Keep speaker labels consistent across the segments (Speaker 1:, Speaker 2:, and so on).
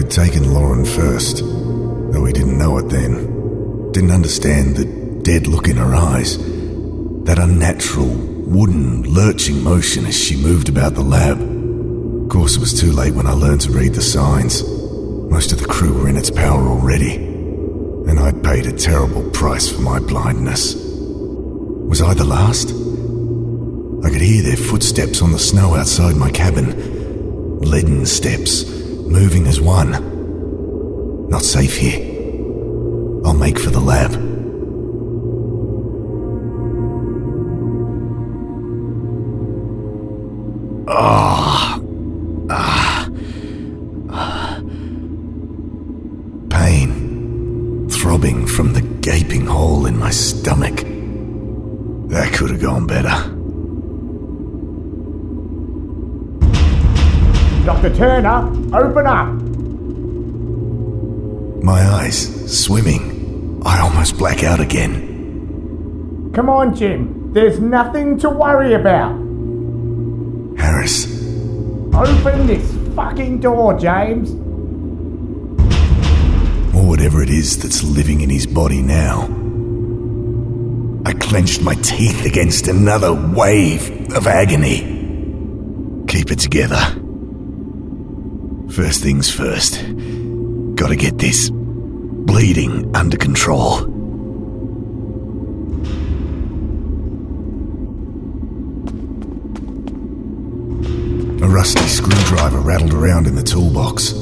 Speaker 1: had taken Lauren first, though he didn't know it then. Didn't understand the dead look in her eyes, that unnatural, wooden, lurching motion as she moved about the lab. Of course, it was too late when I learned to read the signs. Most of the crew were in its power already, and I'd paid a terrible price for my blindness. Was I the last? I could hear their footsteps on the snow outside my cabin. Leaden steps, moving as one. Not safe here. I'll make for the lab. Pain, throbbing from the gaping hole in my stomach. That could have gone better.
Speaker 2: Dr. Turner, open up!
Speaker 1: My eyes swimming. I almost black out again.
Speaker 2: Come on, Jim. There's nothing to worry about.
Speaker 1: Harris.
Speaker 2: Open this fucking door, James.
Speaker 1: Or whatever it is that's living in his body now. I clenched my teeth against another wave of agony. Keep it together. First things first. Gotta get this bleeding under control. A rusty screwdriver rattled around in the toolbox.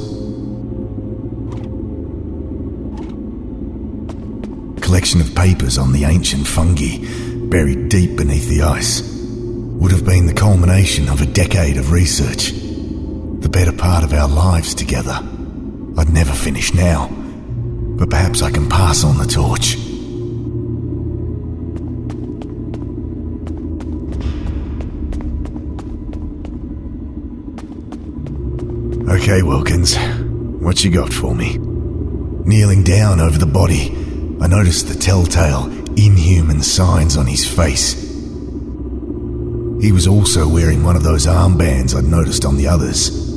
Speaker 1: Collection of papers on the ancient fungi buried deep beneath the ice. Would have been the culmination of a decade of research. The better part of our lives together. I'd never finish now, but perhaps I can pass on the torch. Okay, Wilkins, what you got for me? Kneeling down over the body, I noticed the telltale, inhuman signs on his face. He was also wearing one of those armbands I'd noticed on the others.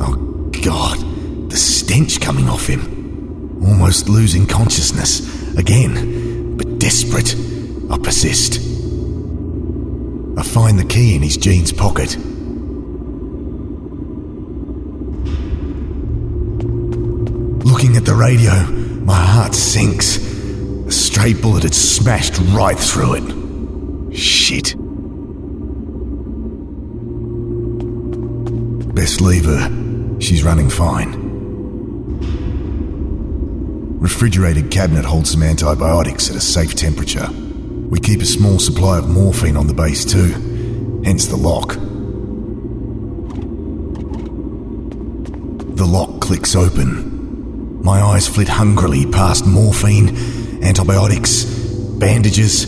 Speaker 1: Oh, God, the stench coming off him. Almost losing consciousness again, but desperate. I persist. I find the key in his jeans pocket. Looking at the radio, my heart sinks. A stray bullet had smashed right through it. Shit. Best leave her. She's running fine. Refrigerated cabinet holds some antibiotics at a safe temperature. We keep a small supply of morphine on the base too, hence the lock. The lock clicks open. My eyes flit hungrily past morphine, antibiotics, bandages.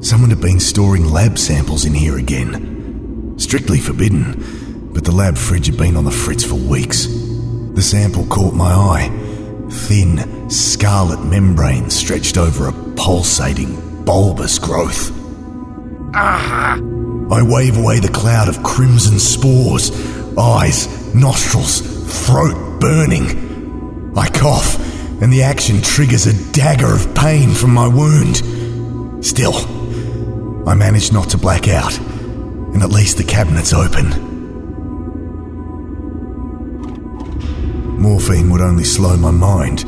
Speaker 1: Someone had been storing lab samples in here again. Strictly forbidden, but the lab fridge had been on the fritz for weeks. The sample caught my eye. Thin, scarlet membrane stretched over a pulsating, bulbous growth. Ah! I wave away the cloud of crimson spores. Eyes, nostrils, throat burning. I cough, and the action triggers a dagger of pain from my wound. Still, I manage not to black out, and at least the cabinet's open. Morphine would only slow my mind,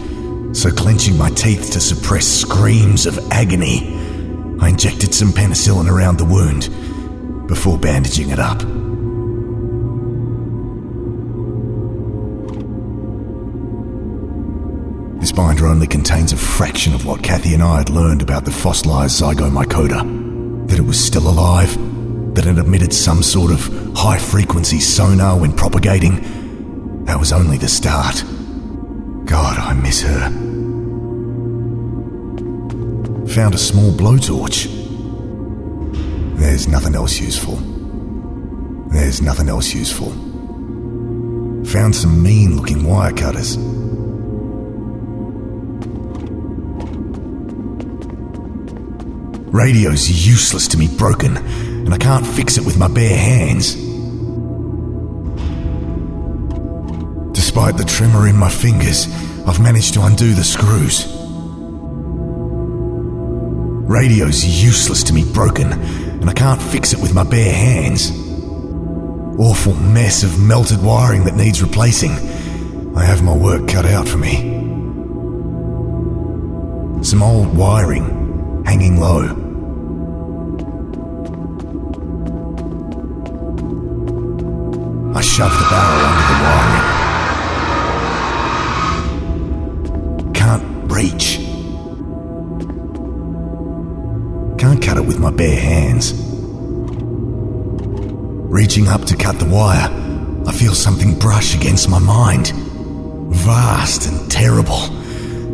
Speaker 1: so clenching my teeth to suppress screams of agony, I injected some penicillin around the wound before bandaging it up. This binder only contains a fraction of what Kathy and I had learned about the fossilised zygomycota. That it was still alive, that it emitted some sort of high-frequency sonar when propagating. That was only the start. God, I miss her. Found a small blowtorch. There's nothing else useful. Found some mean-looking wire cutters. Radio's useless to me, broken, and I can't fix it with my bare hands. Despite the tremor in my fingers, I've managed to undo the screws. Radio's useless to me broken, and I can't fix it with my bare hands. Awful mess of melted wiring that needs replacing. I have my work cut out for me. Some old wiring, hanging low. I shoved the barrel under the wiring. Can't reach. Can't cut it with my bare hands. Reaching up to cut the wire, I feel something brush against my mind. Vast and terrible.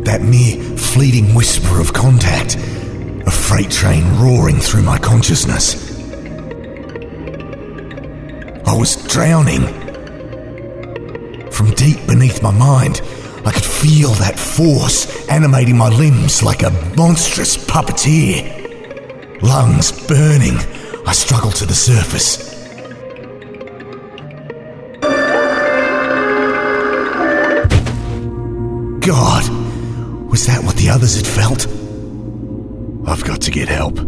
Speaker 1: That mere fleeting whisper of contact. A freight train roaring through my consciousness. I was drowning. From deep beneath my mind, I could feel that force animating my limbs like a monstrous puppeteer. Lungs burning, I struggled to the surface. God, was that what the others had felt? I've got to get help.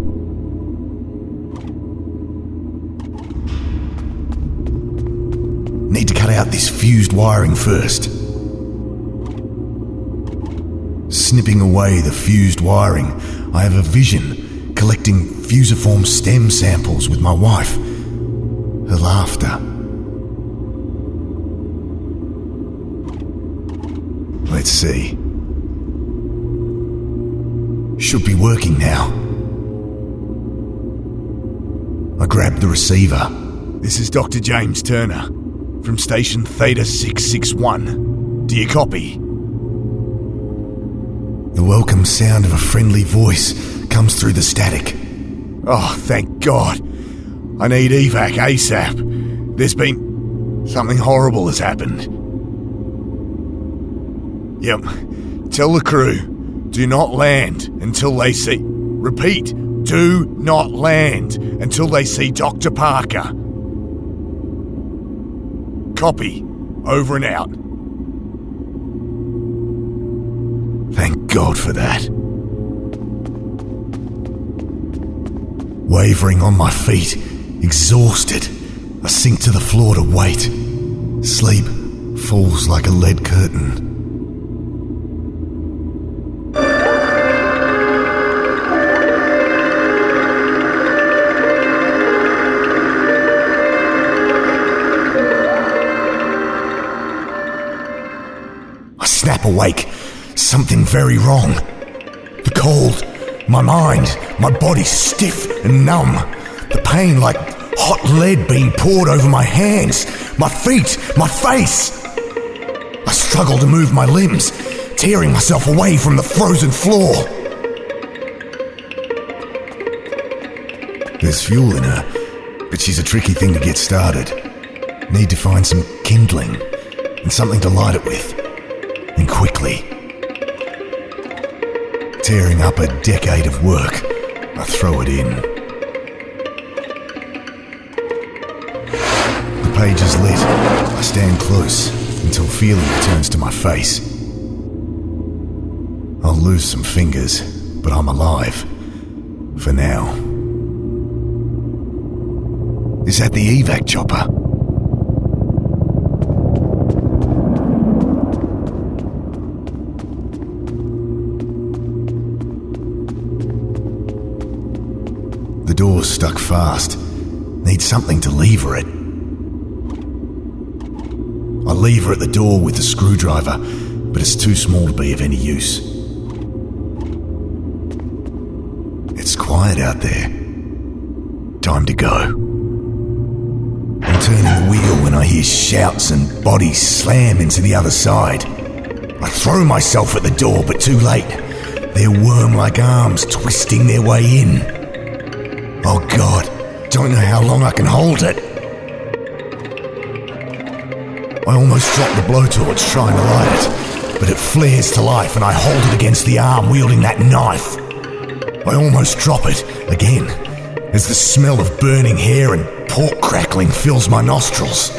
Speaker 1: Need to cut out this fused wiring first. Snipping away the fused wiring, I have a vision collecting fusiform stem samples with my wife. Her laughter. Let's see. Should be working now. I grabbed the receiver. This is Dr. James Turner from station Theta 661. Do you copy? The welcome sound of a friendly voice comes through the static. Oh, thank God. I need evac ASAP. There's been... something horrible has happened. Yep. Tell the crew, do not land until they see... Repeat, do not land until they see Dr. Parker. Copy. Over and out. Thank God for that. Wavering on my feet, exhausted, I sink to the floor to wait. Sleep falls like a lead curtain. I snap awake. Something very wrong. The cold, my mind, my body stiff and numb. The pain like hot lead being poured over my hands, my feet, my face. I struggle to move my limbs, tearing myself away from the frozen floor. There's fuel in her, but she's a tricky thing to get started. Need to find some kindling and something to light it with, and quickly. Tearing up a decade of work, I throw it in. The page is lit. I stand close until feeling returns to my face. I'll lose some fingers, but I'm alive. For now. Is that the evac chopper? The door's stuck fast. Need something to lever it. I lever at the door with the screwdriver, but it's too small to be of any use. It's quiet out there. Time to go. I'm turning the wheel when I hear shouts and bodies slam into the other side. I throw myself at the door, but too late. Their worm-like arms twisting their way in. Oh God, don't know how long I can hold it. I almost drop the blowtorch trying to light it, but it flares to life and I hold it against the arm wielding that knife. I almost drop it again as the smell of burning hair and pork crackling fills my nostrils.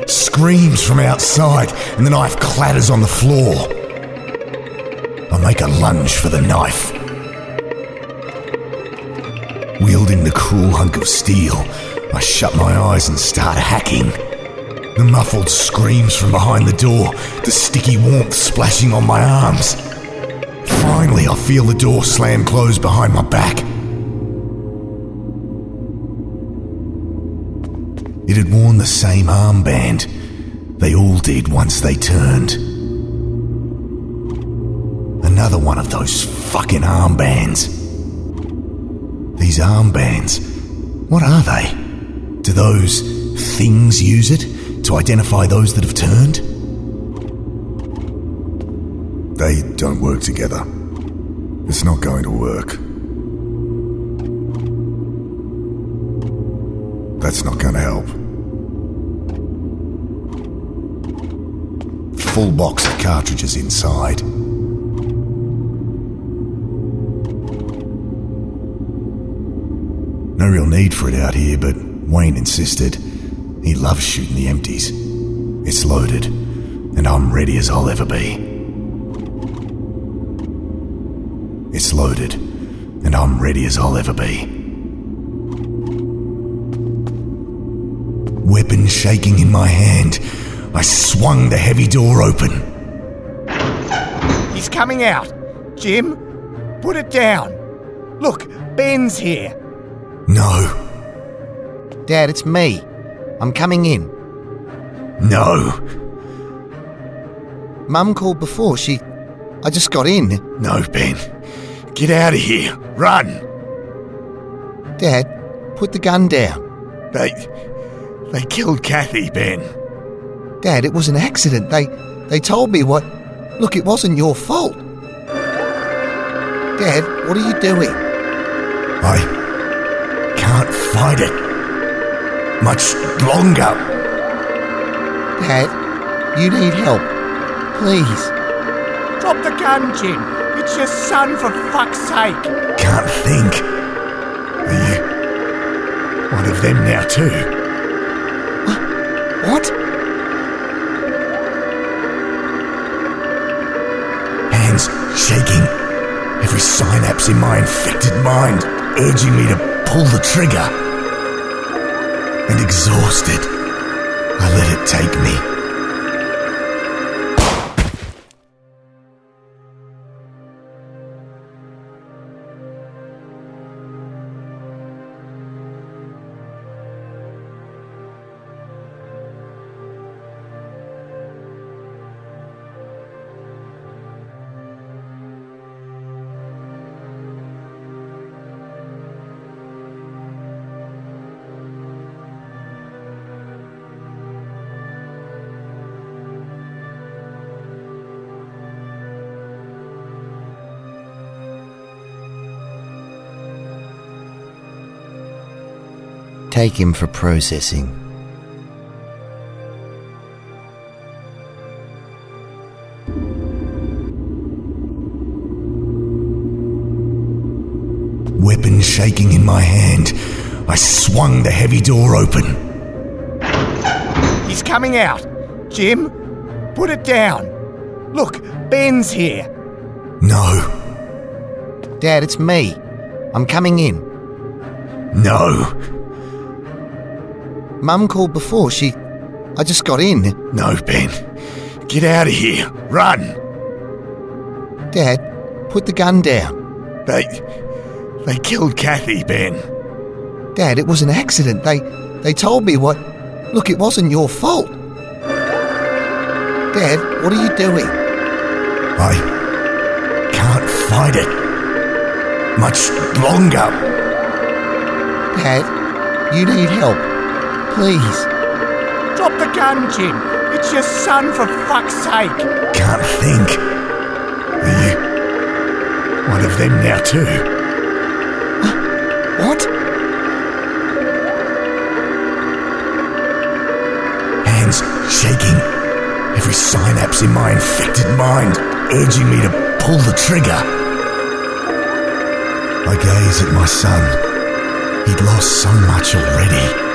Speaker 1: screams from outside, and the knife clatters on the floor. I make a lunge for the knife. Wielding the cruel hunk of steel, I shut my eyes and start hacking. The muffled screams from behind the door, the sticky warmth splashing on my arms. Finally, I feel the door slam closed behind my back. It had worn the same armband. They all did once they turned. Another one of those fucking armbands. These armbands, what are they? Do those things use it to identify those that have turned? They don't work together. It's not going to work. That's not going to help. Full box of cartridges inside. No real need for it out here, but Wayne insisted. He loves shooting the empties. It's loaded, and I'm ready as I'll ever be. It's loaded, and I'm ready as I'll ever be. Weapon shaking in my hand, I swung the heavy door open.
Speaker 2: He's coming out. Jim, put it down. Look, Ben's here.
Speaker 1: No.
Speaker 3: Dad, it's me. I'm coming in.
Speaker 1: No.
Speaker 3: Mum called before. I just got in.
Speaker 1: No, Ben. Get out of here. Run.
Speaker 3: Dad, put the gun down.
Speaker 1: They killed Kathy, Ben.
Speaker 3: Dad, it was an accident. They told me what... Look, it wasn't your fault. Dad, what are you doing?
Speaker 1: I can't fight it much longer.
Speaker 3: Dad, you need help. Please.
Speaker 2: Drop the gun, Jim. It's your son, for fuck's sake.
Speaker 1: Can't think. Are you one of them now too?
Speaker 3: What?
Speaker 1: Hands shaking. Every synapse in my infected mind urging me to pull the trigger. And exhausted, I let it take me.
Speaker 3: Take him for processing.
Speaker 1: Weapon shaking in my hand, I swung the heavy door open.
Speaker 2: He's coming out. Jim, put it down. Look, Ben's here.
Speaker 1: No.
Speaker 3: Dad, it's me. I'm coming in.
Speaker 1: No.
Speaker 3: Mum called before. I just got in.
Speaker 1: No, Ben. Get out of here. Run.
Speaker 3: Dad, put the gun down.
Speaker 1: They killed Kathy, Ben.
Speaker 3: Dad, it was an accident. They told me what... Look, it wasn't your fault. Dad, what are you doing?
Speaker 1: I can't fight it much longer.
Speaker 3: Dad, you need help. Please.
Speaker 2: Drop the gun, Jim. It's your son, for fuck's sake.
Speaker 1: Can't think. Are you one of them now too?
Speaker 3: What?
Speaker 1: Hands shaking. Every synapse in my infected mind urging me to pull the trigger. I gaze at my son. He'd lost so much already.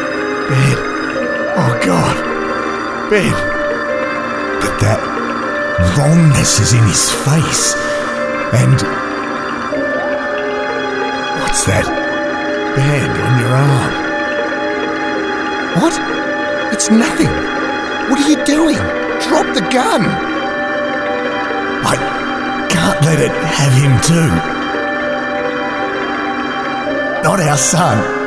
Speaker 1: Ben, oh God,
Speaker 2: Ben,
Speaker 1: But that wrongness is in his face. And what's that band on your arm?
Speaker 3: What? It's nothing. What are you doing? Drop the gun.
Speaker 1: I can't let it have him too. Not our son.